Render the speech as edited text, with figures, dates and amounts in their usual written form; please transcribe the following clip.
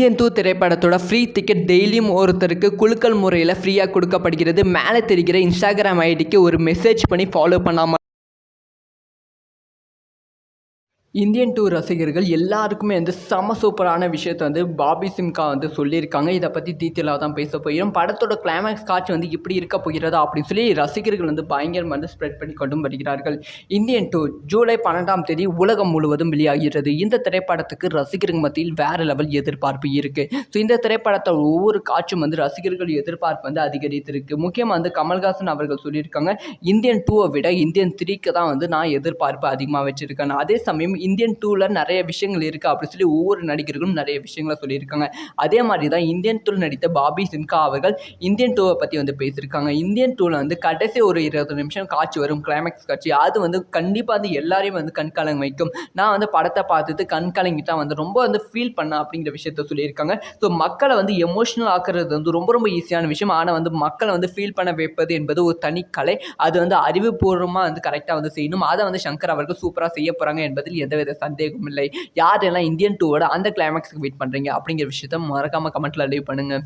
Indian 2 திரைப்படத்தோட free ticket டெய்லியும் ஒருத்தருக்கு குலுக்கல் முறையில் ஃப்ரீயாக கொடுக்கப்படுகிறது. மேலே தெரிகிற இன்ஸ்டாகிராம் ஐடிக்கு ஒரு மெசேஜ் பண்ணி ஃபாலோ பண்ணாமல் இந்தியன் 2 ரசிகர்கள் எல்லாருக்குமே செம சூப்பரான விஷயத்தை பாபி சிம்கா சொல்லியிருக்காங்க. இதை பற்றி டீட்டெயிலாக தான் பேச போகிறோம். படத்தோட கிளைமேக்ஸ் காட்சி இப்படி இருக்க போகிறதா அப்படின்னு சொல்லி ரசிகர்கள் பயங்கரமாக ஸ்ப்ரெட் பண்ணி கொண்டும் வருகிறார்கள். இந்தியன் 2 ஜூலை 12ஆம் தேதி உலகம் முழுவதும் வெளியாகிறது. இந்த திரைப்படத்துக்கு ரசிகர்கள் மத்தியில் வேறு லெவல் எதிர்பார்ப்பு இருக்குது. ஸோ இந்த திரைப்படத்தோட ஒவ்வொரு காட்சியும் எதிர்பார்ப்பு அதிகரித்திருக்கு. முக்கியமாக கமல்ஹாசன் அவர்கள் சொல்லியிருக்காங்க, இந்தியன் 2 விட இந்தியன் 3க்கு தான் நான் எதிர்பார்ப்பு அதிகமாக வச்சுருக்கேன். அதே சமயம் இந்தியன் 2ல நிறைய விஷயங்கள் இருக்குது அப்படின்னு சொல்லி ஒவ்வொரு நடிகர்களும் நிறைய விஷயங்களை சொல்லியிருக்காங்க. அதே மாதிரி தான் இந்தியன் 2 நடித்த பாபி சிம்கா அவர்கள் இந்தியன் 2வை பற்றி பேசியிருக்காங்க. இந்தியன் 2ல கடைசி ஒரு 20 நிமிஷம் காட்சி வரும், கிளைமேக்ஸ் காட்சி. அது கண்டிப்பாக எல்லாரையும் கண்கலங்க வைக்கும். நான் படத்தை பார்த்துட்டு கண்கலங்கிட்டா ரொம்ப ஃபீல் பண்ண அப்படிங்கிற விஷயத்த சொல்லியிருக்காங்க. ஸோ மக்களை எமோஷனல் ஆக்குறது ரொம்ப ரொம்ப ஈஸியான விஷயம். ஆனால் மக்களை ஃபீல் பண்ண வைப்பது என்பது ஒரு தனி கலை. அது அறிவுபூர்வமாக கரெக்டாக செய்யணும். அதை சங்கர் அவர்கள் சூப்பராக செய்ய போகிறாங்க என்பதில் எந்தவித சந்தேகமும் இல்லை. யாரெல்லாம் இந்தியன் 2வோட அந்த கிளைமேக்ஸ்க்கு வெயிட் பண்ணுறீங்க அப்படிங்கிற விஷயத்த மறக்காமல் கமெண்ட்டில் லீவ் பண்ணுங்கள்.